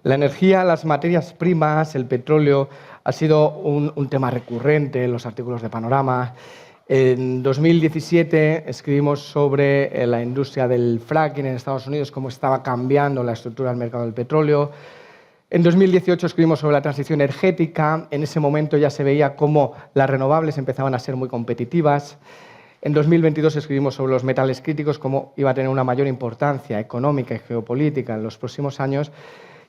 La energía, las materias primas, el petróleo, ha sido un tema recurrente en los artículos de Panorama. En 2017 escribimos sobre la industria del fracking en Estados Unidos, cómo estaba cambiando la estructura del mercado del petróleo. En 2018 escribimos sobre la transición energética. En ese momento ya se veía cómo las renovables empezaban a ser muy competitivas. En 2022 escribimos sobre los metales críticos, cómo iba a tener una mayor importancia económica y geopolítica en los próximos años.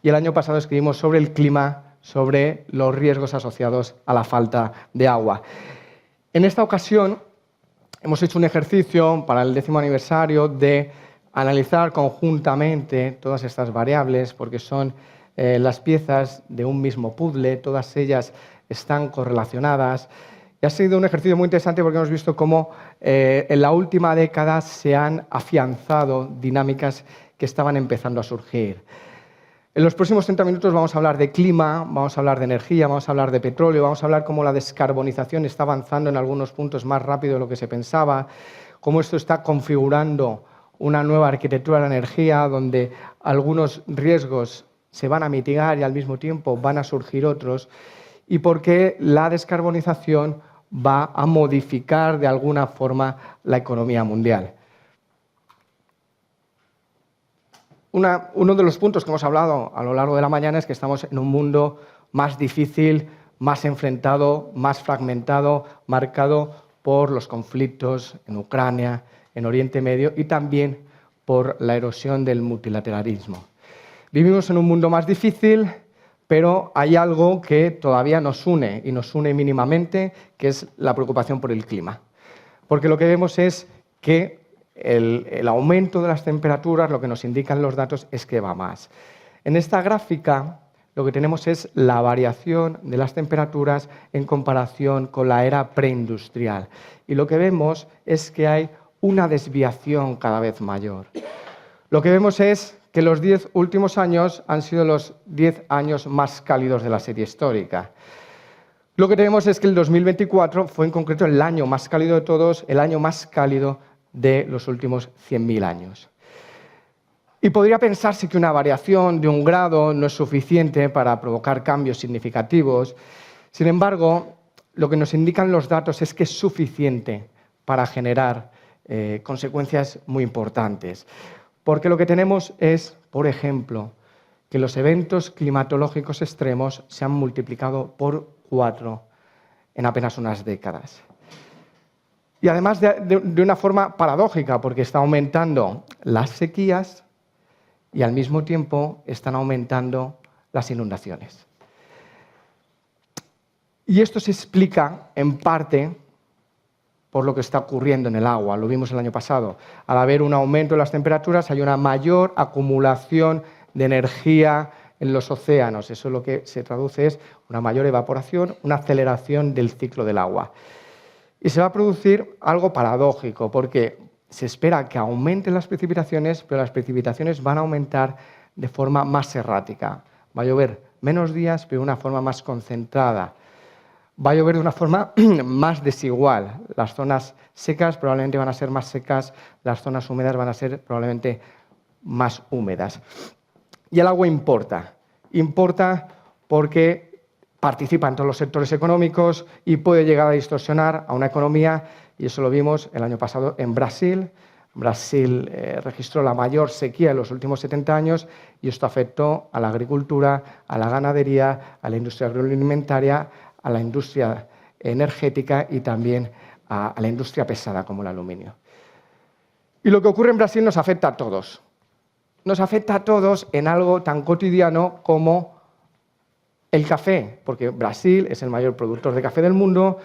Y el año pasado escribimos sobre el clima, sobre los riesgos asociados a la falta de agua. En esta ocasión hemos hecho un ejercicio para el 10º aniversario de analizar conjuntamente todas estas variables, porque son las piezas de un mismo puzzle, todas ellas están correlacionadas. Y ha sido un ejercicio muy interesante porque hemos visto cómo en la última década se han afianzado dinámicas que estaban empezando a surgir. En los próximos 30 minutos vamos a hablar de clima, vamos a hablar de energía, vamos a hablar de petróleo, vamos a hablar cómo la descarbonización está avanzando en algunos puntos más rápido de lo que se pensaba, cómo esto está configurando una nueva arquitectura de la energía donde algunos riesgos se van a mitigar y al mismo tiempo van a surgir otros, y por qué la descarbonización va a modificar de alguna forma la economía mundial. Uno de los puntos que hemos hablado a lo largo de la mañana es que estamos en un mundo más difícil, más enfrentado, más fragmentado, marcado por los conflictos en Ucrania, en Oriente Medio y también por la erosión del multilateralismo. Vivimos en un mundo más difícil, pero hay algo que todavía nos une y nos une mínimamente, que es la preocupación por el clima. Porque lo que vemos es que el aumento de las temperaturas, lo que nos indican los datos, es que va más. En esta gráfica lo que tenemos es la variación de las temperaturas en comparación con la era preindustrial. Y lo que vemos es que hay una desviación cada vez mayor. Lo que vemos es que los 10 últimos años han sido los 10 años más cálidos de la serie histórica. Lo que tenemos es que el 2024 fue en concreto el año más cálido de todos, el año más cálido de los últimos 100.000 años. Y podría pensarse que una variación de 1 grado no es suficiente para provocar cambios significativos. Sin embargo, lo que nos indican los datos es que es suficiente para generar consecuencias muy importantes. Porque lo que tenemos es, por ejemplo, que los eventos climatológicos extremos se han multiplicado por 4 en apenas unas décadas. Y además de una forma paradójica, porque está aumentando las sequías y al mismo tiempo están aumentando las inundaciones. Y esto se explica en parte por lo que está ocurriendo en el agua. Lo vimos el año pasado. Al haber un aumento de las temperaturas hay una mayor acumulación de energía en los océanos. Eso lo que se traduce es una mayor evaporación, una aceleración del ciclo del agua. Y se va a producir algo paradójico, porque se espera que aumenten las precipitaciones, pero las precipitaciones van a aumentar de forma más errática. Va a llover menos días, pero de una forma más concentrada. Va a llover de una forma más desigual. Las zonas secas probablemente van a ser más secas, las zonas húmedas van a ser probablemente más húmedas. Y el agua importa. Importa porque participa en todos los sectores económicos y puede llegar a distorsionar a una economía, y eso lo vimos el año pasado en Brasil. Brasil registró la mayor sequía de los últimos 70 años y esto afectó a la agricultura, a la ganadería, a la industria agroalimentaria, a la industria energética y también a la industria pesada como el aluminio. Y lo que ocurre en Brasil nos afecta a todos. Nos afecta a todos en algo tan cotidiano como el café, porque Brasil es el mayor productor de café del mundo.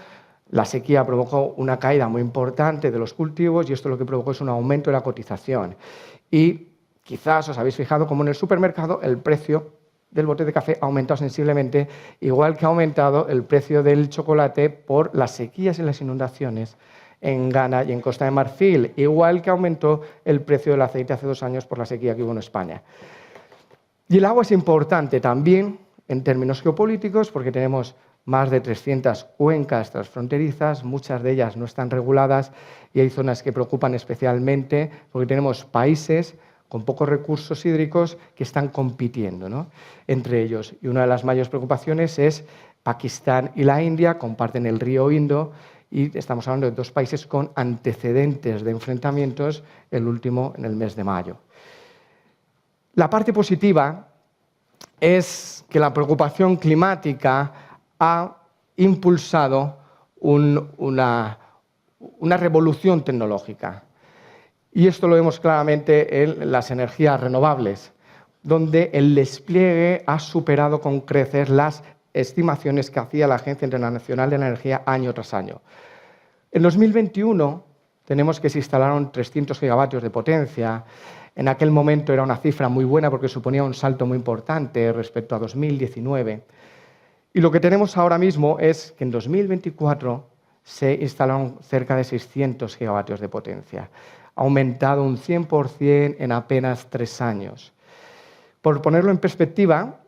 La sequía provocó una caída muy importante de los cultivos y esto lo que provocó es un aumento de la cotización. Y quizás os habéis fijado cómo en el supermercado el precio del bote de café ha aumentado sensiblemente, igual que ha aumentado el precio del chocolate por las sequías y las inundaciones en Ghana y en Costa de Marfil, igual que aumentó el precio del aceite hace 2 años por la sequía que hubo en España. Y el agua es importante también en términos geopolíticos porque tenemos más de 300 cuencas transfronterizas, muchas de ellas no están reguladas y hay zonas que preocupan especialmente porque tenemos países con pocos recursos hídricos que están compitiendo, ¿no?, entre ellos. Y una de las mayores preocupaciones es Pakistán y la India, comparten el río Indo y estamos hablando de dos países con antecedentes de enfrentamientos, el último en el mes de mayo. La parte positiva es que la preocupación climática ha impulsado una revolución tecnológica. Y esto lo vemos claramente en las energías renovables, donde el despliegue ha superado con creces las estimaciones que hacía la Agencia Internacional de la Energía año tras año. En 2021 tenemos que se instalaron 300 gigavatios de potencia. En aquel momento era una cifra muy buena porque suponía un salto muy importante respecto a 2019. Y lo que tenemos ahora mismo es que en 2024 se instalaron cerca de 600 gigavatios de potencia. Ha aumentado un 100% en apenas 3 años. Por ponerlo en perspectiva,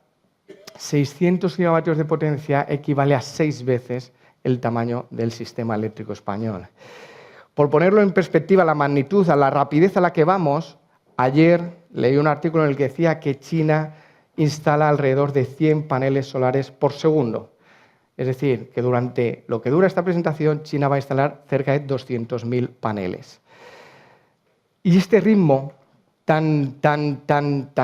600 gigavatios de potencia equivale a 6 veces el tamaño del sistema eléctrico español. Por ponerlo en perspectiva, la magnitud, a la rapidez a la que vamos, ayer leí un artículo en el que decía que China instala alrededor de 100 paneles solares por segundo. Es decir, que durante lo que dura esta presentación, China va a instalar cerca de 200.000 paneles. Y este ritmo tan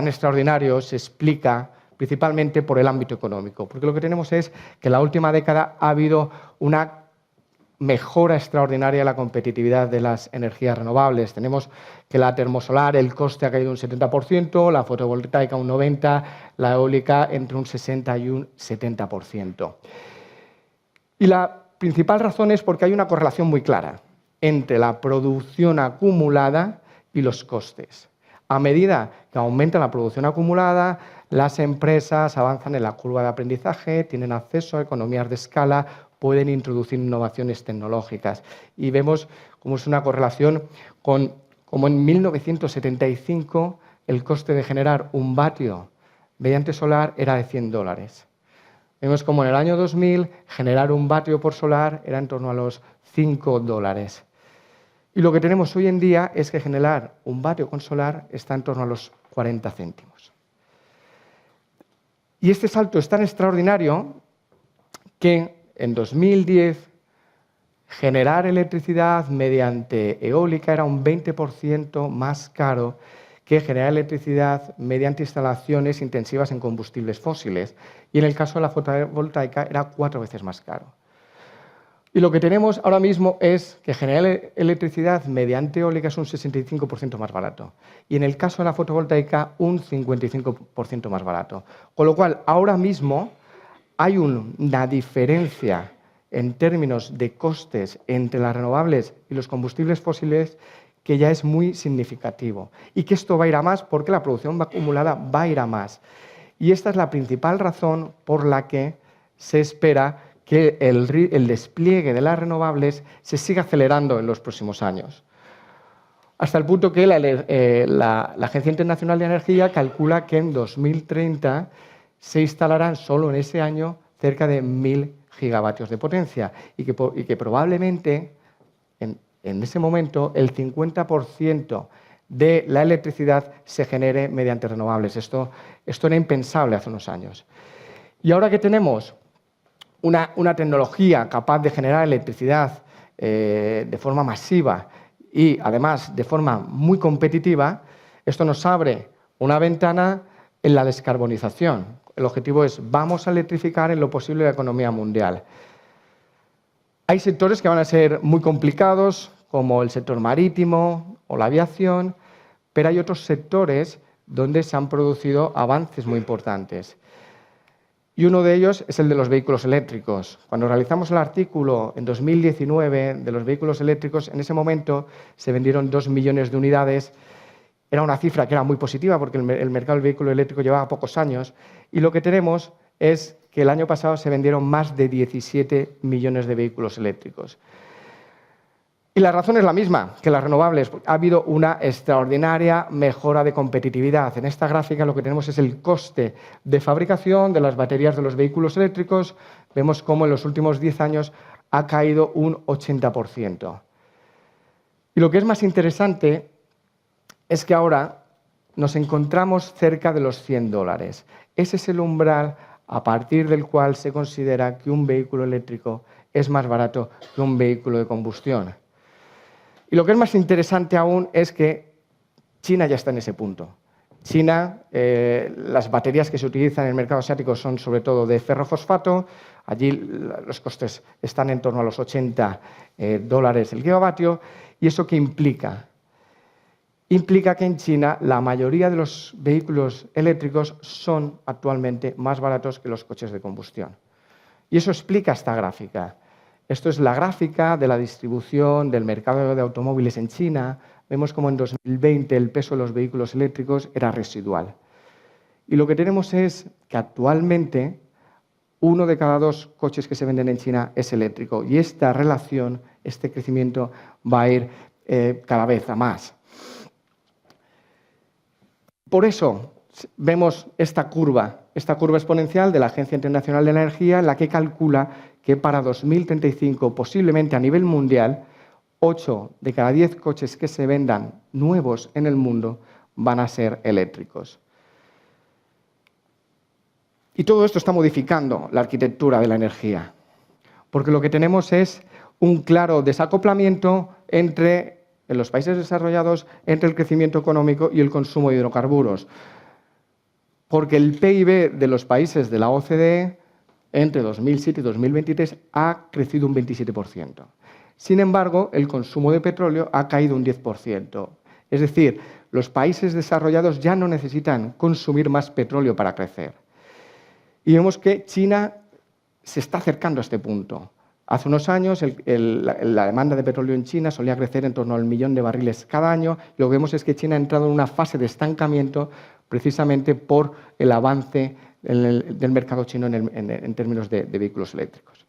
extraordinario se explica principalmente por el ámbito económico, porque lo que tenemos es que en la última década ha habido una mejora extraordinaria de la competitividad de las energías renovables. Tenemos que la termosolar, el coste ha caído un 70%, la fotovoltaica un 90%, la eólica entre un 60% y un 70%. Y la principal razón es porque hay una correlación muy clara entre la producción acumulada y los costes. A medida que aumenta la producción acumulada, las empresas avanzan en la curva de aprendizaje, tienen acceso a economías de escala, pueden introducir innovaciones tecnológicas. Y vemos cómo es una correlación con cómo en 1975 el coste de generar un vatio mediante solar era de $100. Vemos como en el año 2000 generar un vatio por solar era en torno a los $5. Y lo que tenemos hoy en día es que generar un vatio con solar está en torno a los 40 céntimos. Y este salto es tan extraordinario que en 2010 generar electricidad mediante eólica era un 20% más caro que generar electricidad mediante instalaciones intensivas en combustibles fósiles. Y en el caso de la fotovoltaica era 4 veces más caro. Y lo que tenemos ahora mismo es que generar electricidad mediante eólica es un 65% más barato. Y en el caso de la fotovoltaica, un 55% más barato. Con lo cual, ahora mismo hay una diferencia en términos de costes entre las renovables y los combustibles fósiles que ya es muy significativo. Y que esto va a ir a más porque la producción acumulada va a ir a más. Y esta es la principal razón por la que se espera que el despliegue de las renovables se siga acelerando en los próximos años. Hasta el punto que la Agencia Internacional de Energía calcula que en 2030 se instalarán solo en ese año cerca de 1.000 gigavatios de potencia y que probablemente en ese momento el 50% de la electricidad se genere mediante renovables. Esto era impensable hace unos años. Y ahora que tenemos una tecnología capaz de generar electricidad de forma masiva y además de forma muy competitiva, esto nos abre una ventana en la descarbonización. El objetivo es vamos a electrificar en lo posible la economía mundial. Hay sectores que van a ser muy complicados, como el sector marítimo o la aviación, pero hay otros sectores donde se han producido avances muy importantes. Y uno de ellos es el de los vehículos eléctricos. Cuando realizamos el artículo en 2019 de los vehículos eléctricos, en ese momento se vendieron 2 millones de unidades. Era una cifra que era muy positiva porque el mercado del vehículo eléctrico llevaba pocos años. Y lo que tenemos es que el año pasado se vendieron más de 17 millones de vehículos eléctricos. Y la razón es la misma que las renovables. Ha habido una extraordinaria mejora de competitividad. En esta gráfica lo que tenemos es el coste de fabricación de las baterías de los vehículos eléctricos. Vemos cómo en los últimos 10 años ha caído un 80%. Y lo que es más interesante es que ahora nos encontramos cerca de los $100. Ese es el umbral a partir del cual se considera que un vehículo eléctrico es más barato que un vehículo de combustión. Y lo que es más interesante aún es que China ya está en ese punto. China, las baterías que se utilizan en el mercado asiático son sobre todo de ferrofosfato. Allí los costes están en torno a los $80 el gigavatio. ¿Y eso qué implica? Implica que en China la mayoría de los vehículos eléctricos son actualmente más baratos que los coches de combustión. Y eso explica esta gráfica. Esto es la gráfica de la distribución del mercado de automóviles en China. Vemos como en 2020 el peso de los vehículos eléctricos era residual. Y lo que tenemos es que actualmente 1 de cada 2 coches que se venden en China es eléctrico. Y esta relación, este crecimiento va a ir cada vez a más. Por eso vemos esta curva exponencial de la Agencia Internacional de la Energía, en la que calcula que para 2035, posiblemente a nivel mundial, 8 de cada 10 coches que se vendan nuevos en el mundo van a ser eléctricos. Y todo esto está modificando la arquitectura de la energía, porque lo que tenemos es un claro desacoplamiento en los países desarrollados entre el crecimiento económico y el consumo de hidrocarburos. Porque el PIB de los países de la OCDE entre 2007 y 2023 ha crecido un 27%. Sin embargo, el consumo de petróleo ha caído un 10%. Es decir, los países desarrollados ya no necesitan consumir más petróleo para crecer. Y vemos que China se está acercando a este punto. Hace unos años la demanda de petróleo en China solía crecer en torno al 1 millón de barriles cada año. Y lo que vemos es que China ha entrado en una fase de estancamiento precisamente por el avance del mercado chino en términos de vehículos eléctricos.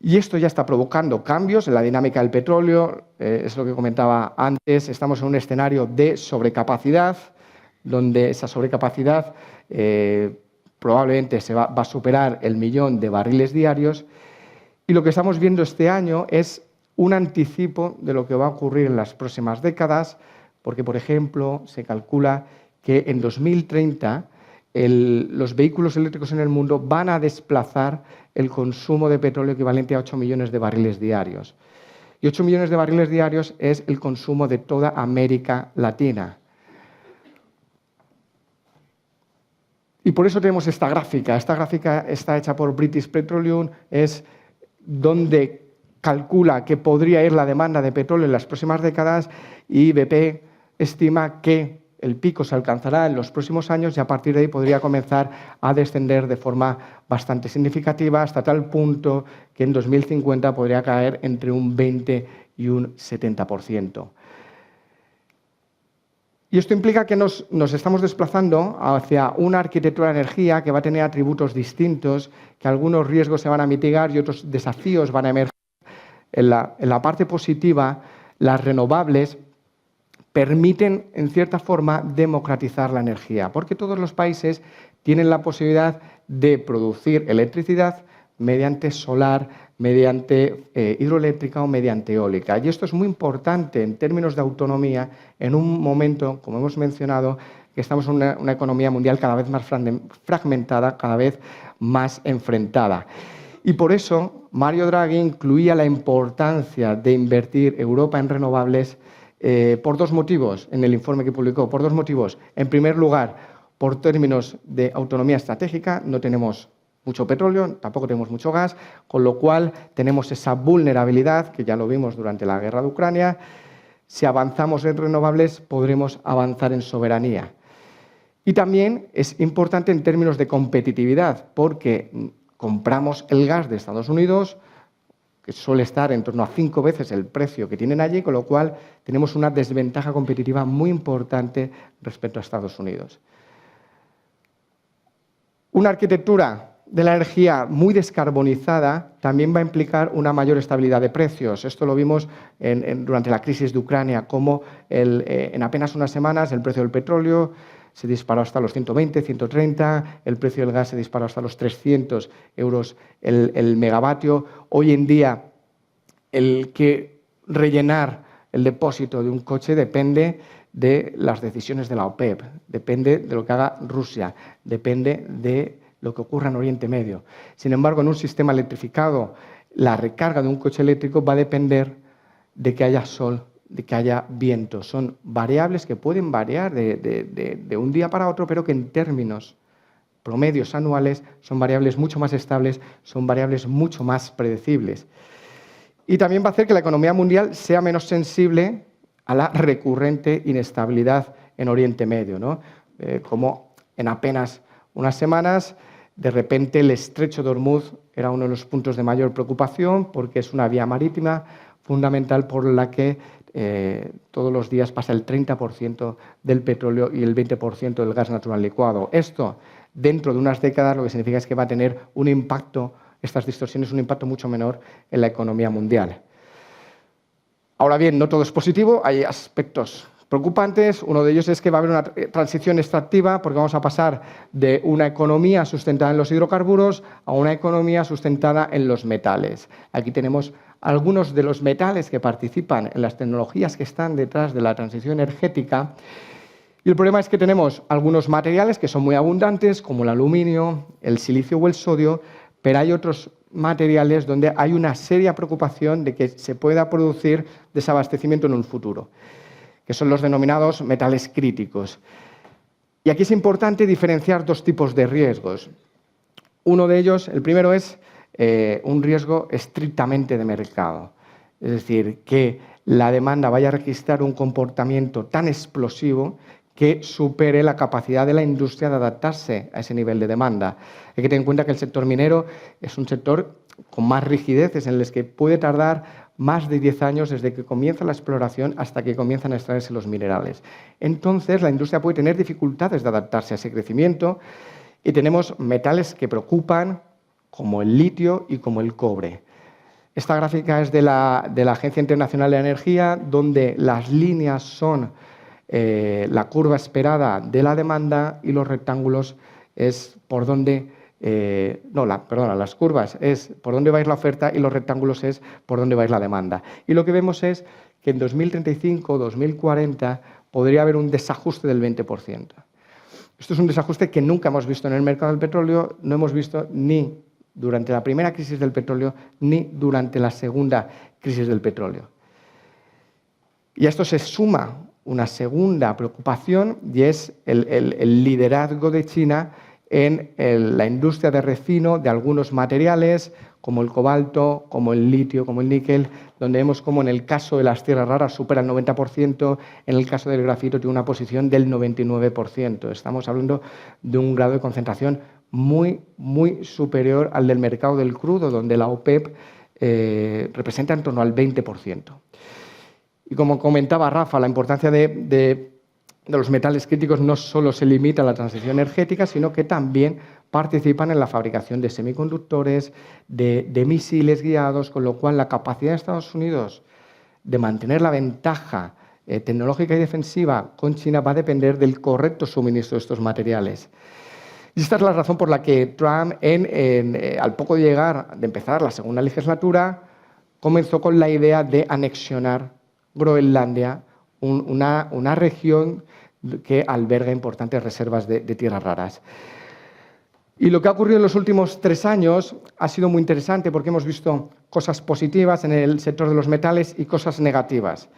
Y esto ya está provocando cambios en la dinámica del petróleo. Es lo que comentaba antes. Estamos en un escenario de sobrecapacidad, donde esa sobrecapacidad probablemente va a superar el 1 millón de barriles diarios. Y lo que estamos viendo este año es un anticipo de lo que va a ocurrir en las próximas décadas, porque, por ejemplo, se calcula que en 2030 los vehículos eléctricos en el mundo van a desplazar el consumo de petróleo equivalente a 8 millones de barriles diarios. Y 8 millones de barriles diarios es el consumo de toda América Latina. Y por eso tenemos esta gráfica. Esta gráfica está hecha por British Petroleum, es donde calcula que podría ir la demanda de petróleo en las próximas décadas, y BP estima que el pico se alcanzará en los próximos años y a partir de ahí podría comenzar a descender de forma bastante significativa hasta tal punto que en 2050 podría caer entre un 20 y un 70%. Y esto implica que nos estamos desplazando hacia una arquitectura de energía que va a tener atributos distintos, que algunos riesgos se van a mitigar y otros desafíos van a emerger. En la parte positiva, las renovables permiten, en cierta forma, democratizar la energía, porque todos los países tienen la posibilidad de producir electricidad mediante solar, mediante hidroeléctrica o mediante eólica. Y esto es muy importante en términos de autonomía en un momento, como hemos mencionado, que estamos en una economía mundial cada vez más fragmentada, cada vez más enfrentada. Y por eso Mario Draghi incluía la importancia de invertir Europa en renovables por 2 motivos en el informe que publicó. Por 2 motivos. En primer lugar, por términos de autonomía estratégica, no tenemos mucho petróleo, tampoco tenemos mucho gas, con lo cual tenemos esa vulnerabilidad, que ya lo vimos durante la guerra de Ucrania. Si avanzamos en renovables, podremos avanzar en soberanía. Y también es importante en términos de competitividad, porque compramos el gas de Estados Unidos, que suele estar en torno a 5 veces el precio que tienen allí, con lo cual tenemos una desventaja competitiva muy importante respecto a Estados Unidos. Una arquitectura de la energía muy descarbonizada también va a implicar una mayor estabilidad de precios. Esto lo vimos durante la crisis de Ucrania, como en apenas unas semanas el precio del petróleo se disparó hasta los 120, 130, el precio del gas se disparó hasta los 300 euros el megavatio. Hoy en día, el que rellenar el depósito de un coche depende de las decisiones de la OPEP, depende de lo que haga Rusia, depende de lo que ocurra en Oriente Medio. Sin embargo, en un sistema electrificado, la recarga de un coche eléctrico va a depender de que haya sol, de que haya viento. Son variables que pueden variar de un día para otro, pero que en términos promedios anuales son variables mucho más estables, son variables mucho más predecibles. Y también va a hacer que la economía mundial sea menos sensible a la recurrente inestabilidad en Oriente Medio, ¿no? Como en apenas unas semanas, de repente el estrecho de Hormuz era uno de los puntos de mayor preocupación porque es una vía marítima fundamental por la que todos los días pasa el 30% del petróleo y el 20% del gas natural licuado. Esto, dentro de unas décadas, lo que significa es que va a tener un impacto, estas distorsiones, un impacto mucho menor en la economía mundial. Ahora bien, no todo es positivo, hay aspectos preocupantes. Uno de ellos es que va a haber una transición extractiva porque vamos a pasar de una economía sustentada en los hidrocarburos a una economía sustentada en los metales. Aquí tenemos algunos de los metales que participan en las tecnologías que están detrás de la transición energética. Y el problema es que tenemos algunos materiales que son muy abundantes, como el aluminio, el silicio o el sodio, pero hay otros materiales donde hay una seria preocupación de que se pueda producir desabastecimiento en un futuro, que son los denominados metales críticos. Y aquí es importante diferenciar dos tipos de riesgos. Uno de ellos, el primero es un riesgo estrictamente de mercado, es decir, que la demanda vaya a registrar un comportamiento tan explosivo que supere la capacidad de la industria de adaptarse a ese nivel de demanda. Hay que tener en cuenta que el sector minero es un sector con más rigideces, en el que puede tardar más de 10 años desde que comienza la exploración hasta que comienzan a extraerse los minerales. Entonces, la industria puede tener dificultades de adaptarse a ese crecimiento y tenemos metales que preocupan, como el litio y como el cobre. Esta gráfica es de la Agencia Internacional de Energía, donde las líneas son la curva esperada de la demanda y los rectángulos es por donde... las curvas es por dónde va a ir la oferta y los rectángulos es por dónde va a ir la demanda. Y lo que vemos es que en 2035 o 2040 podría haber un desajuste del 20%. Esto es un desajuste que nunca hemos visto en el mercado del petróleo, no hemos visto ni durante la primera crisis del petróleo ni durante la segunda crisis del petróleo. Y a esto se suma una segunda preocupación y es el liderazgo de China en la industria de refino de algunos materiales como el cobalto, como el litio, como el níquel, donde vemos como en el caso de las tierras raras supera el 90%, en el caso del grafito tiene una posición del 99%. Estamos hablando de un grado de concentración muy, muy superior al del mercado del crudo, donde la OPEP representa en torno al 20%. Y como comentaba Rafa, la importancia de los metales críticos no solo se limita a la transición energética, sino que también participan en la fabricación de semiconductores, de misiles guiados, con lo cual la capacidad de Estados Unidos de mantener la ventaja tecnológica y defensiva con China va a depender del correcto suministro de estos materiales. Y esta es la razón por la que Trump, al poco de empezar la segunda legislatura, comenzó con la idea de anexionar Groenlandia, una región que alberga importantes reservas de tierras raras. Y lo que ha ocurrido en los últimos 3 años ha sido muy interesante porque hemos visto cosas positivas en el sector de los metales y cosas negativas.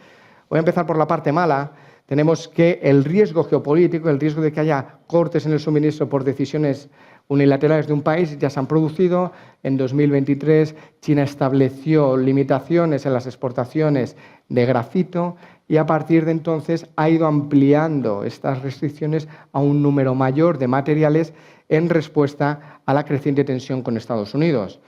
Voy a empezar por la parte mala. Tenemos que el riesgo geopolítico, el riesgo de que haya cortes en el suministro por decisiones unilaterales de un país ya se han producido. En 2023 China estableció limitaciones en las exportaciones de grafito y a partir de entonces ha ido ampliando estas restricciones a un número mayor de materiales en respuesta a la creciente tensión con Estados Unidos.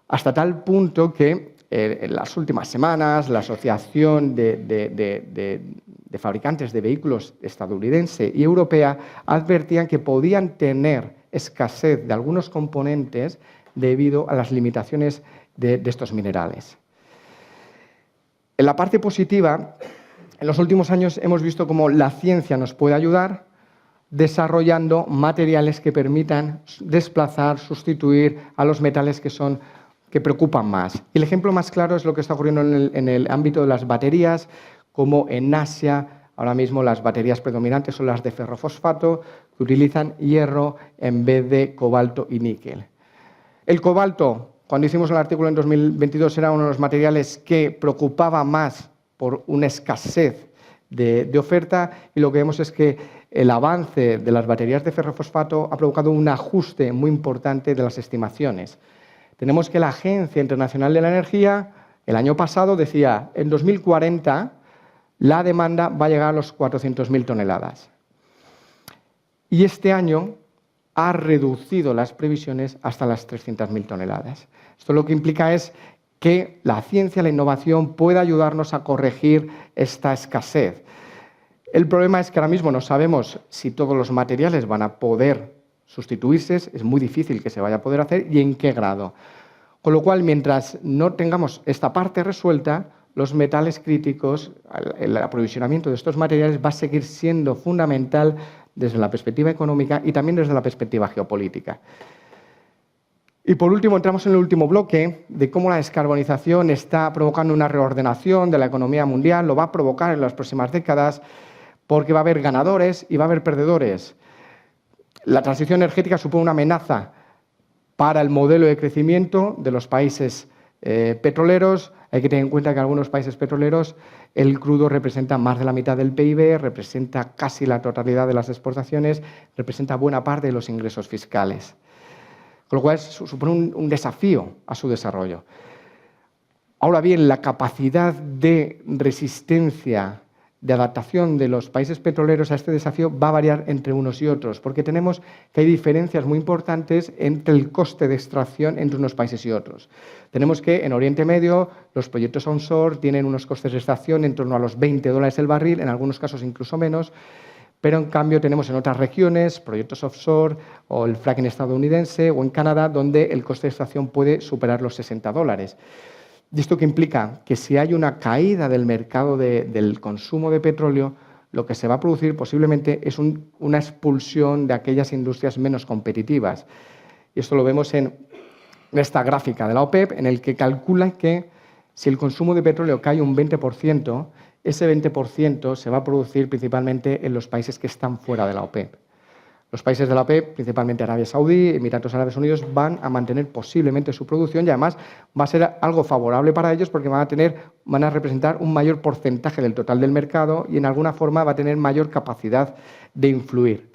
Hasta tal punto que en las últimas semanas la Asociación de Fabricantes de Vehículos estadounidense y europea advertían que podían tener escasez de algunos componentes debido a las limitaciones de estos minerales. En la parte positiva, en los últimos años hemos visto cómo la ciencia nos puede ayudar desarrollando materiales que permitan desplazar, sustituir a los metales que preocupan más. Y el ejemplo más claro es lo que está ocurriendo en el ámbito de las baterías, como en Asia Ahora mismo las baterías predominantes son las de ferrofosfato, que utilizan hierro en vez de cobalto y níquel. El cobalto, cuando hicimos el artículo en 2022, era uno de los materiales que preocupaba más por una escasez de oferta, y lo que vemos es que el avance de las baterías de ferrofosfato ha provocado un ajuste muy importante de las estimaciones. Tenemos que la Agencia Internacional de la Energía el año pasado decía, en 2040 la demanda va a llegar a los 400.000 toneladas. Y este año ha reducido las previsiones hasta las 300.000 toneladas. Esto lo que implica es que la ciencia, la innovación pueda ayudarnos a corregir esta escasez. El problema es que ahora mismo no sabemos si todos los materiales van a poder sustituirse, es muy difícil que se vaya a poder hacer, y en qué grado. Con lo cual, mientras no tengamos esta parte resuelta, los metales críticos, el aprovisionamiento de estos materiales va a seguir siendo fundamental desde la perspectiva económica y también desde la perspectiva geopolítica. Y por último, entramos en el último bloque de cómo la descarbonización está provocando una reordenación de la economía mundial, lo va a provocar en las próximas décadas, porque va a haber ganadores y va a haber perdedores. La transición energética supone una amenaza para el modelo de crecimiento de los países petroleros. Hay que tener en cuenta que en algunos países petroleros el crudo representa más de la mitad del PIB, representa casi la totalidad de las exportaciones, representa buena parte de los ingresos fiscales. Con lo cual supone un desafío a su desarrollo. Ahora bien, la capacidad de resistencia, de adaptación de los países petroleros a este desafío va a variar entre unos y otros, porque tenemos que hay diferencias muy importantes entre el coste de extracción entre unos países y otros. Tenemos que en Oriente Medio los proyectos onshore tienen unos costes de extracción en torno a los $20 el barril, en algunos casos incluso menos, pero en cambio tenemos en otras regiones proyectos offshore o el fracking estadounidense o en Canadá donde el coste de extracción puede superar los $60. ¿Y esto qué implica? Que si hay una caída del mercado del consumo de petróleo, lo que se va a producir posiblemente es una expulsión de aquellas industrias menos competitivas. Y esto lo vemos en esta gráfica de la OPEP, en el que calcula que si el consumo de petróleo cae un 20%, ese 20% se va a producir principalmente en los países que están fuera de la OPEP. Los países de la OPEP, principalmente Arabia Saudí, Emiratos Árabes Unidos, van a mantener posiblemente su producción y además va a ser algo favorable para ellos porque van a representar un mayor porcentaje del total del mercado y en alguna forma va a tener mayor capacidad de influir.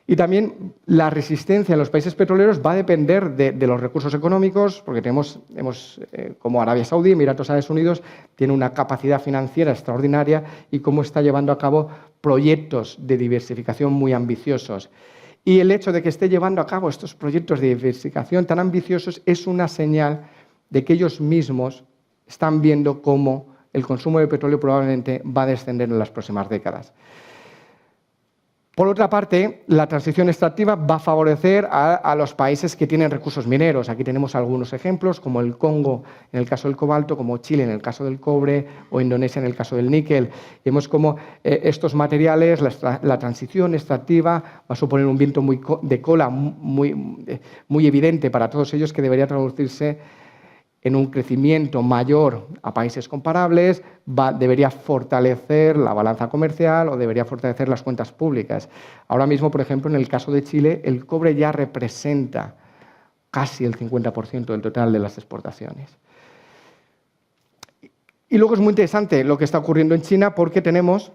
Y también la resistencia en los países petroleros va a depender de los recursos económicos, porque tenemos como Arabia Saudí, Emiratos Árabes Unidos, tiene una capacidad financiera extraordinaria y cómo está llevando a cabo proyectos de diversificación muy ambiciosos. Y el hecho de que esté llevando a cabo estos proyectos de diversificación tan ambiciosos es una señal de que ellos mismos están viendo cómo el consumo de petróleo probablemente va a descender en las próximas décadas. Por otra parte, la transición extractiva va a favorecer a los países que tienen recursos mineros. Aquí tenemos algunos ejemplos, como el Congo en el caso del cobalto, como Chile en el caso del cobre o Indonesia en el caso del níquel. Vemos cómo estos materiales, la transición extractiva va a suponer un viento de cola muy evidente para todos ellos que debería traducirse en un crecimiento mayor a países comparables, debería fortalecer la balanza comercial o debería fortalecer las cuentas públicas. Ahora mismo, por ejemplo, en el caso de Chile, el cobre ya representa casi el 50% del total de las exportaciones. Y luego es muy interesante lo que está ocurriendo en China porque tenemos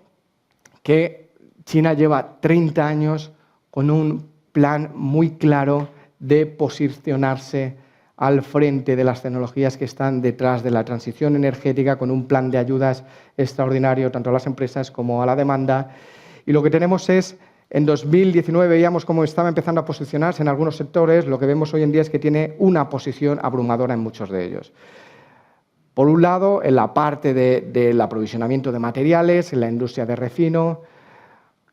que China lleva 30 años con un plan muy claro de posicionarse al frente de las tecnologías que están detrás de la transición energética, con un plan de ayudas extraordinario tanto a las empresas como a la demanda. Y lo que tenemos es, en 2019 veíamos cómo estaba empezando a posicionarse en algunos sectores, lo que vemos hoy en día es que tiene una posición abrumadora en muchos de ellos. Por un lado, en la parte del aprovisionamiento de materiales, en la industria de refino,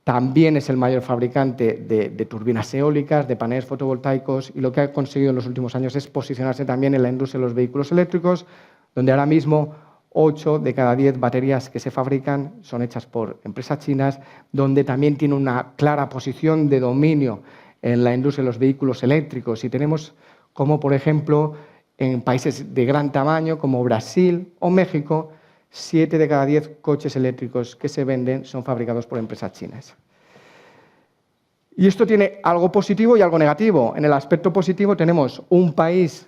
también es el mayor fabricante de turbinas eólicas, de paneles fotovoltaicos, y lo que ha conseguido en los últimos años es posicionarse también en la industria de los vehículos eléctricos, donde ahora mismo 8 de cada 10 baterías que se fabrican son hechas por empresas chinas, donde también tiene una clara posición de dominio en la industria de los vehículos eléctricos. Y tenemos como, por ejemplo, en países de gran tamaño como Brasil o México, 7 de cada 10 coches eléctricos que se venden son fabricados por empresas chinas. Y esto tiene algo positivo y algo negativo. En el aspecto positivo tenemos un país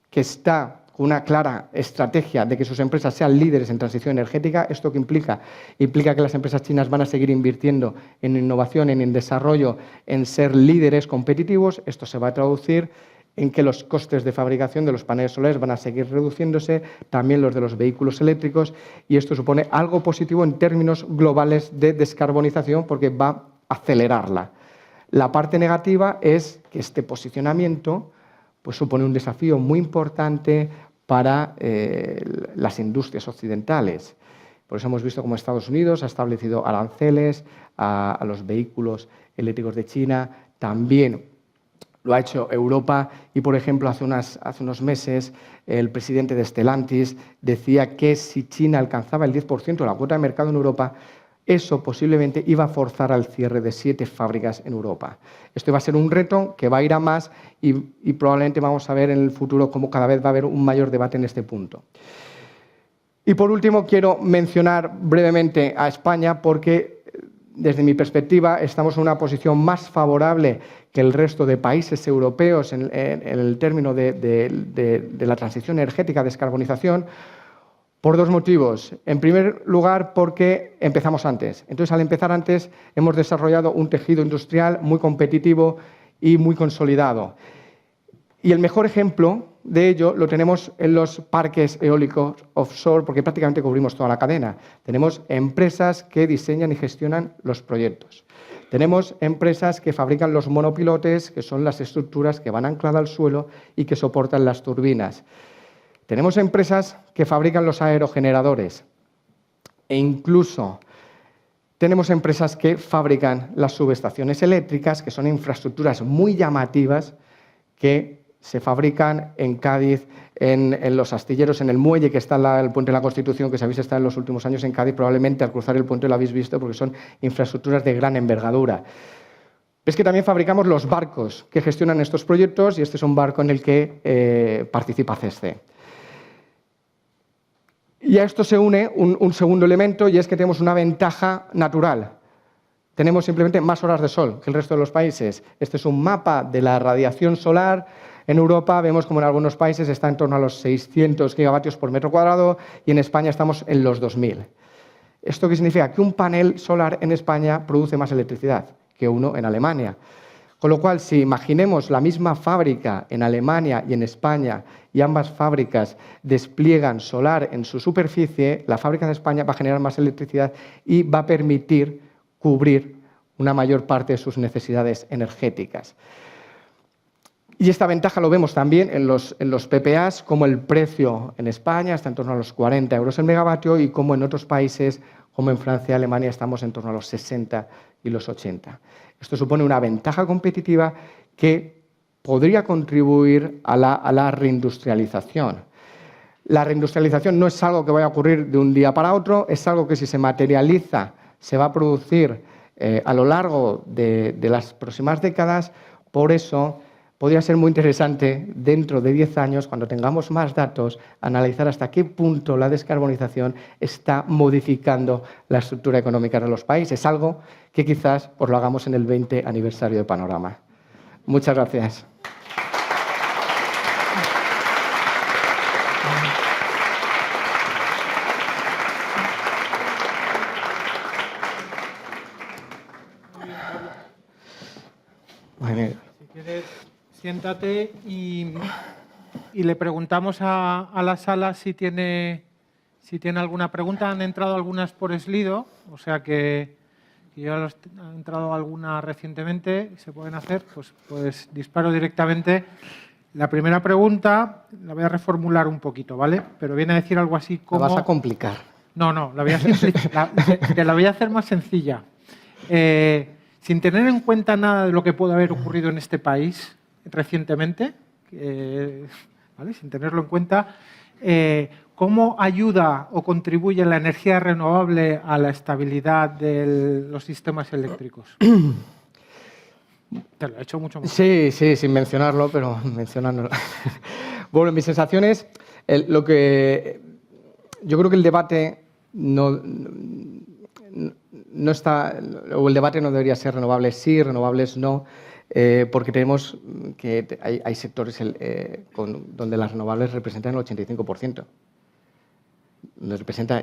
que está con una clara estrategia de que sus empresas sean líderes en transición energética. ¿Esto qué implica? Implica que las empresas chinas van a seguir invirtiendo en innovación, en desarrollo, en ser líderes competitivos. Esto se va a traducir en que los costes de fabricación de los paneles solares van a seguir reduciéndose, también los de los vehículos eléctricos, y esto supone algo positivo en términos globales de descarbonización porque va a acelerarla. La parte negativa es que este posicionamiento pues, supone un desafío muy importante para las industrias occidentales. Por eso hemos visto cómo Estados Unidos ha establecido aranceles a los vehículos eléctricos de China, también lo ha hecho Europa y, por ejemplo, hace unos meses el presidente de Stellantis decía que si China alcanzaba el 10% de la cuota de mercado en Europa, eso posiblemente iba a forzar al cierre de 7 fábricas en Europa. Esto va a ser un reto que va a ir a más y probablemente vamos a ver en el futuro cómo cada vez va a haber un mayor debate en este punto. Y por último, quiero mencionar brevemente a España porque, desde mi perspectiva, estamos en una posición más favorable que el resto de países europeos en el término de la transición energética, descarbonización, por 2 motivos. En primer lugar, porque empezamos antes. Entonces, al empezar antes, hemos desarrollado un tejido industrial muy competitivo y muy consolidado. Y el mejor ejemplo de ello lo tenemos en los parques eólicos offshore, porque prácticamente cubrimos toda la cadena. Tenemos empresas que diseñan y gestionan los proyectos. Tenemos empresas que fabrican los monopilotes, que son las estructuras que van ancladas al suelo y que soportan las turbinas. Tenemos empresas que fabrican los aerogeneradores e incluso tenemos empresas que fabrican las subestaciones eléctricas, que son infraestructuras muy llamativas que se fabrican en Cádiz, en los astilleros, en el muelle que está el Puente de la Constitución, que sabéis está en los últimos años en Cádiz, probablemente al cruzar el puente lo habéis visto porque son infraestructuras de gran envergadura. Es que también fabricamos los barcos que gestionan estos proyectos y este es un barco en el que participa CESCE. Y a esto se une un segundo elemento y es que tenemos una ventaja natural. Tenemos simplemente más horas de sol que el resto de los países. Este es un mapa de la radiación solar. En Europa vemos como en algunos países está en torno a los 600 gigavatios por metro cuadrado y en España estamos en los 2000. ¿Esto qué significa? Que un panel solar en España produce más electricidad que uno en Alemania. Con lo cual, si imaginemos la misma fábrica en Alemania y en España y ambas fábricas despliegan solar en su superficie, la fábrica de España va a generar más electricidad y va a permitir cubrir una mayor parte de sus necesidades energéticas. Y esta ventaja lo vemos también en los PPAs, como el precio en España está en torno a los 40 euros el megavatio y como en otros países, como en Francia y Alemania, estamos en torno a los 60 y los 80. Esto supone una ventaja competitiva que podría contribuir a la reindustrialización. La reindustrialización no es algo que vaya a ocurrir de un día para otro, es algo que si se materializa se va a producir a lo largo de las próximas décadas. Por eso podría ser muy interesante dentro de 10 años, cuando tengamos más datos, analizar hasta qué punto la descarbonización está modificando la estructura económica de los países, algo que quizás pues, lo hagamos en el 20 aniversario de Panorama. Muchas gracias. Si quieres, siéntate y le preguntamos a la sala si tiene alguna pregunta. Han entrado algunas por Slido, o sea que ya ha entrado alguna recientemente y se pueden hacer, pues disparo directamente. La primera pregunta la voy a reformular un poquito, ¿vale? Pero viene a decir algo así como... Lo vas a complicar. No, te la voy a hacer más sencilla. Sin tener en cuenta nada de lo que puede haber ocurrido en este país recientemente, ¿vale? Sin tenerlo en cuenta, ¿cómo ayuda o contribuye la energía renovable a la estabilidad de los sistemas eléctricos? Te lo he hecho mucho más. Sí, sin mencionarlo, pero mencionándolo. Bueno, mis sensaciones, yo creo que el debate no está, o el debate no debería ser renovables sí, renovables no, porque tenemos que hay sectores donde las renovables representan el 85%.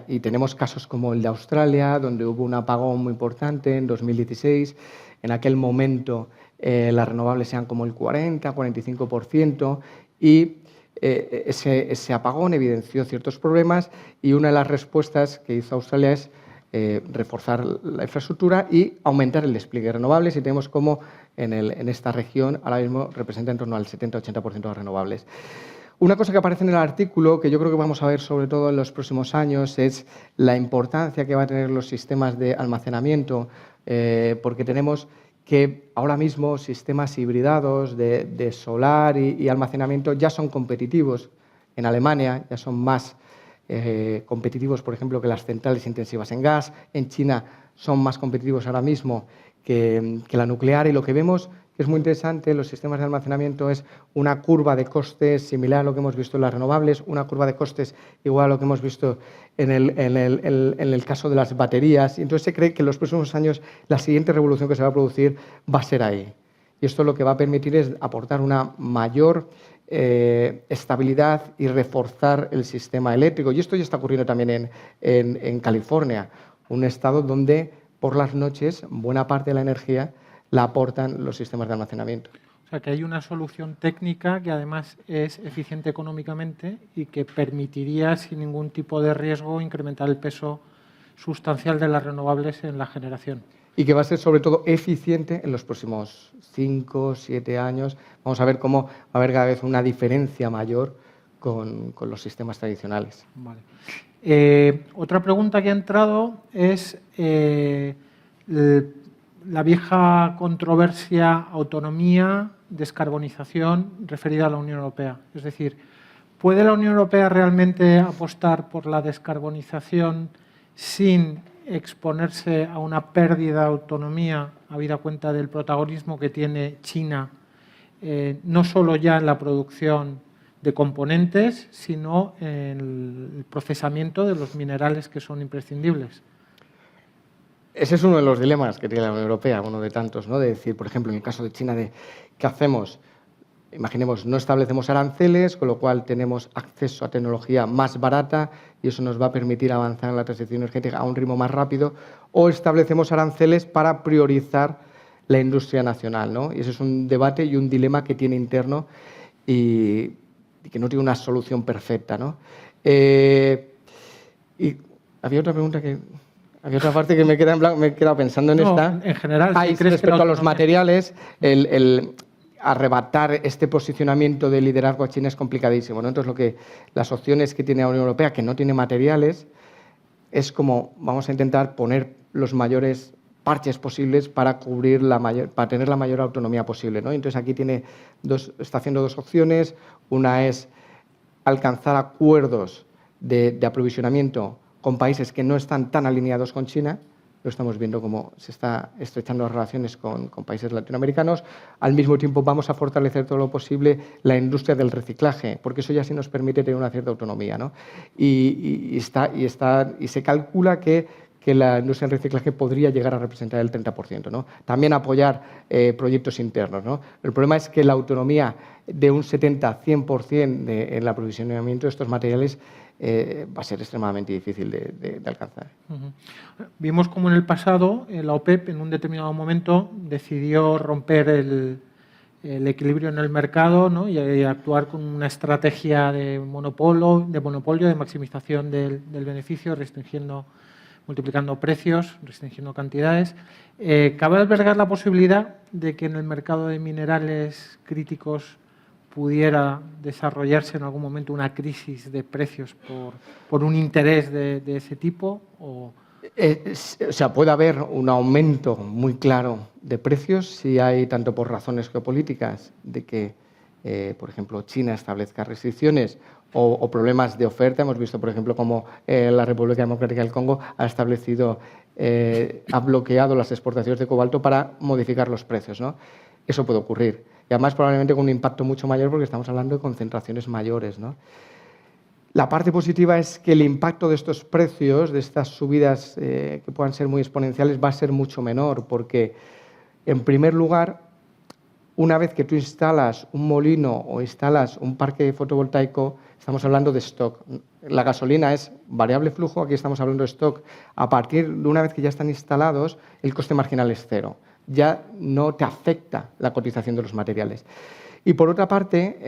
Y tenemos casos como el de Australia, donde hubo un apagón muy importante en 2016. En aquel momento las renovables eran como el 40-45%, y ese apagón evidenció ciertos problemas, y una de las respuestas que hizo Australia es reforzar la infraestructura y aumentar el despliegue de renovables, y tenemos como en esta región ahora mismo representa en torno al 70-80% de renovables. Una cosa que aparece en el artículo, que yo creo que vamos a ver sobre todo en los próximos años, es la importancia que va a tener los sistemas de almacenamiento, porque tenemos que ahora mismo sistemas hibridados de solar y almacenamiento ya son competitivos. En Alemania ya son más competitivos, por ejemplo, que las centrales intensivas en gas. En China son más competitivos ahora mismo que la nuclear, y lo que vemos que es muy interesante en los sistemas de almacenamiento es una curva de costes similar a lo que hemos visto en las renovables, una curva de costes igual a lo que hemos visto en el caso de las baterías. Y entonces se cree que en los próximos años la siguiente revolución que se va a producir va a ser ahí. Y esto lo que va a permitir es aportar una mayor estabilidad y reforzar el sistema eléctrico. Y esto ya está ocurriendo también en California, un estado donde por las noches buena parte de la energía la aportan los sistemas de almacenamiento. O sea, que hay una solución técnica que además es eficiente económicamente y que permitiría, sin ningún tipo de riesgo, incrementar el peso sustancial de las renovables en la generación. Y que va a ser sobre todo eficiente en los próximos 5 o 7 años. Vamos a ver cómo va a haber cada vez una diferencia mayor con los sistemas tradicionales. Vale. Otra pregunta que ha entrado es la vieja controversia autonomía, descarbonización referida a la Unión Europea. Es decir, ¿puede la Unión Europea realmente apostar por la descarbonización sin exponerse a una pérdida de autonomía, habida cuenta del protagonismo que tiene China, no solo ya en la producción de componentes, sino en el procesamiento de los minerales que son imprescindibles? Ese es uno de los dilemas que tiene la Unión Europea, uno de tantos, ¿no? De decir, por ejemplo, en el caso de China, ¿qué hacemos? Imaginemos, no establecemos aranceles, con lo cual tenemos acceso a tecnología más barata y eso nos va a permitir avanzar en la transición energética a un ritmo más rápido, o establecemos aranceles para priorizar la industria nacional, ¿no? Y ese es un debate y un dilema que tiene interno y que no tiene una solución perfecta, ¿no? Y había otra pregunta que... Había otra parte que me queda en blanco, me he quedado pensando en esta. En general, ¿sí crees respecto a los materiales, el arrebatar este posicionamiento de liderazgo a China es complicadísimo, ¿no? Entonces, las opciones que tiene la Unión Europea, que no tiene materiales, es como vamos a intentar poner los mayores parches posibles para para tener la mayor autonomía posible, ¿no? Entonces, aquí está haciendo dos opciones. Una es alcanzar acuerdos de aprovisionamiento con países que no están tan alineados con China. Lo estamos viendo cómo se está estrechando las relaciones con países latinoamericanos. Al mismo tiempo vamos a fortalecer todo lo posible la industria del reciclaje, porque eso ya sí nos permite tener una cierta autonomía, ¿no? Y se calcula que la industria del reciclaje podría llegar a representar el 30%, ¿no? También apoyar proyectos internos, ¿no? El problema es que la autonomía de un 70-100% en el aprovisionamiento de estos materiales va a ser extremadamente difícil de alcanzar. Vimos como en el pasado la OPEP en un determinado momento decidió romper el equilibrio en el mercado, ¿no? y actuar con una estrategia de monopolio, de maximización del beneficio, multiplicando precios, restringiendo cantidades. ¿Cabe albergar la posibilidad de que en el mercado de minerales críticos pudiera desarrollarse en algún momento una crisis de precios por un interés de ese tipo? O sea, puede haber un aumento muy claro de precios si hay, tanto por razones geopolíticas, de que, por ejemplo, China establezca restricciones o problemas de oferta. Hemos visto, por ejemplo, cómo la República Democrática del Congo ha bloqueado las exportaciones de cobalto para modificar los precios, ¿no? Eso puede ocurrir. Y además probablemente con un impacto mucho mayor porque estamos hablando de concentraciones mayores, ¿no? La parte positiva es que el impacto de estos precios, de estas subidas que puedan ser muy exponenciales, va a ser mucho menor, porque, en primer lugar, una vez que tú instalas un molino o instalas un parque fotovoltaico, estamos hablando de stock. La gasolina es variable flujo, aquí estamos hablando de stock. A partir de una vez que ya están instalados, el coste marginal es cero. Ya no te afecta la cotización de los materiales. Y por otra parte,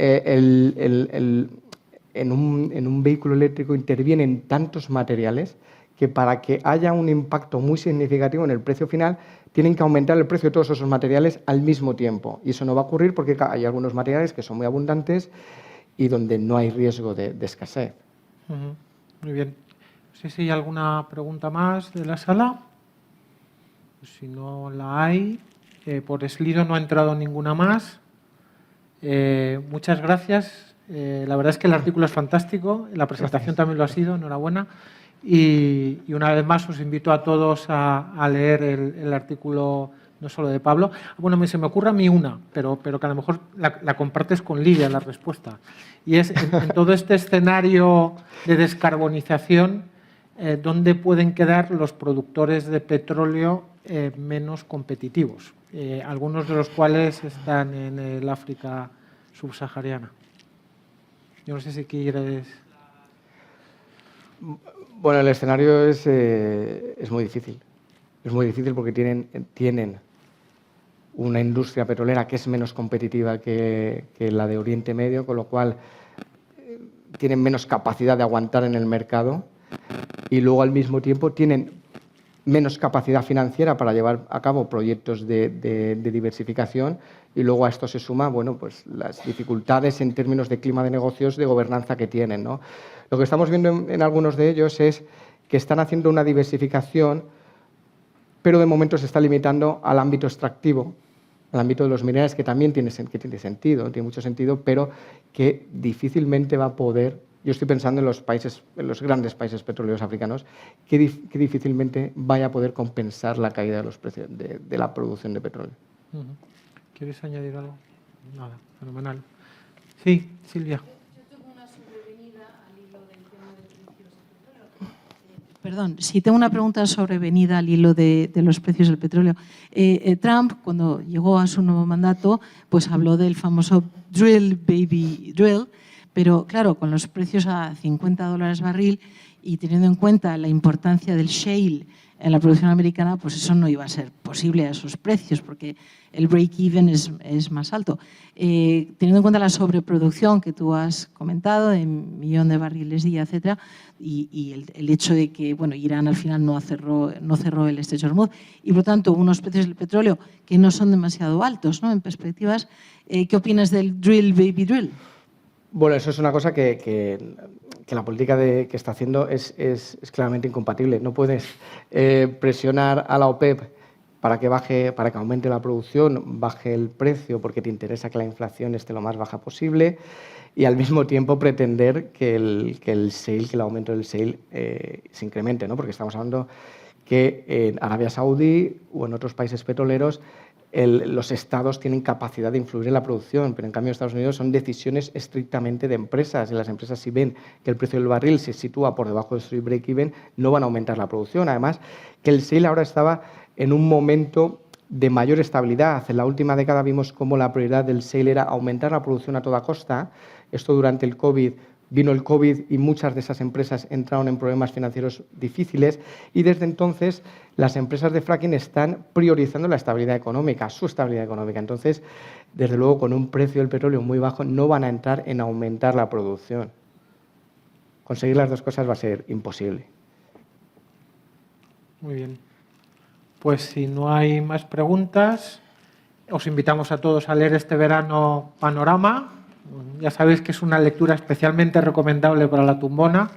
en un vehículo eléctrico intervienen tantos materiales que para que haya un impacto muy significativo en el precio final, tienen que aumentar el precio de todos esos materiales al mismo tiempo. Y eso no va a ocurrir porque hay algunos materiales que son muy abundantes y donde no hay riesgo de escasez. Muy bien. No sé si hay alguna pregunta más de la sala. Pues si no la hay, por Slido no ha entrado ninguna más. Muchas gracias. La verdad es que el artículo es fantástico, la presentación también lo ha sido, enhorabuena. Y una vez más os invito a todos a leer el artículo, no solo de Pablo. Bueno, se me ocurre a mí una, pero que a lo mejor la compartes con Lidia, la respuesta. Y es, en todo este escenario de descarbonización, ¿dónde pueden quedar los productores de petróleo menos competitivos? Algunos de los cuales están en el África subsahariana. Yo no sé si quieres... Bueno, el escenario es muy difícil. Es muy difícil porque tienen una industria petrolera que es menos competitiva que la de Oriente Medio, con lo cual tienen menos capacidad de aguantar en el mercado y luego al mismo tiempo tienen menos capacidad financiera para llevar a cabo proyectos de diversificación y luego a esto se suma, bueno, pues las dificultades en términos de clima de negocios, de gobernanza que tienen, ¿no? Lo que estamos viendo en algunos de ellos es que están haciendo una diversificación, pero de momento se está limitando al ámbito extractivo, al ámbito de los minerales, que también tiene sentido, tiene mucho sentido, pero que difícilmente va a poder. Yo estoy pensando en los grandes países petroleros africanos, que difícilmente vaya a poder compensar la caída de los precios de la producción de petróleo. ¿Quieres añadir algo? Nada, fenomenal. Sí, Silvia. Perdón, sí, tengo una pregunta sobrevenida al hilo de los precios del petróleo. Trump, cuando llegó a su nuevo mandato, pues habló del famoso drill, baby, drill, pero claro, con los precios a $50 barril y teniendo en cuenta la importancia del shale en la producción americana, pues eso no iba a ser posible a esos precios porque el break-even es más alto. Teniendo en cuenta la sobreproducción que tú has comentado, de 1 millón de barriles día, etcétera, y el hecho de que bueno, Irán al final no cerró el estrecho de Hormuz y por lo tanto unos precios del petróleo que no son demasiado altos, ¿no? En perspectivas, ¿qué opinas del drill, baby, drill? Bueno, eso es una cosa que la política que está haciendo es claramente incompatible. No puedes presionar a la OPEP para que aumente la producción, baje el precio, porque te interesa que la inflación esté lo más baja posible, y al mismo tiempo pretender que el aumento del shale se incremente, ¿no? Porque estamos hablando que en Arabia Saudí o en otros países petroleros los estados tienen capacidad de influir en la producción, pero en cambio en Estados Unidos son decisiones estrictamente de empresas. Y las empresas, si ven que el precio del barril se sitúa por debajo de su break-even, no van a aumentar la producción. Además, que el shale ahora estaba en un momento de mayor estabilidad. En la última década vimos cómo la prioridad del shale era aumentar la producción a toda costa. Esto durante el COVID. Vino el COVID y muchas de esas empresas entraron en problemas financieros difíciles y desde entonces las empresas de fracking están priorizando la estabilidad económica, su estabilidad económica. Entonces, desde luego, con un precio del petróleo muy bajo no van a entrar en aumentar la producción. Conseguir las dos cosas va a ser imposible. Muy bien. Pues si no hay más preguntas, os invitamos a todos a leer este verano Panorama. Ya sabéis que es una lectura especialmente recomendable para la tumbona.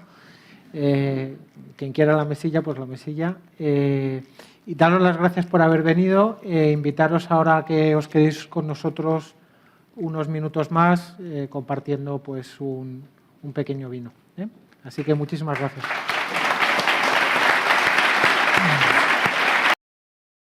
Quien quiera la mesilla, pues la mesilla. Y daros las gracias por haber venido. Invitaros ahora a que os quedéis con nosotros unos minutos más compartiendo pues un pequeño vino. Así que muchísimas gracias.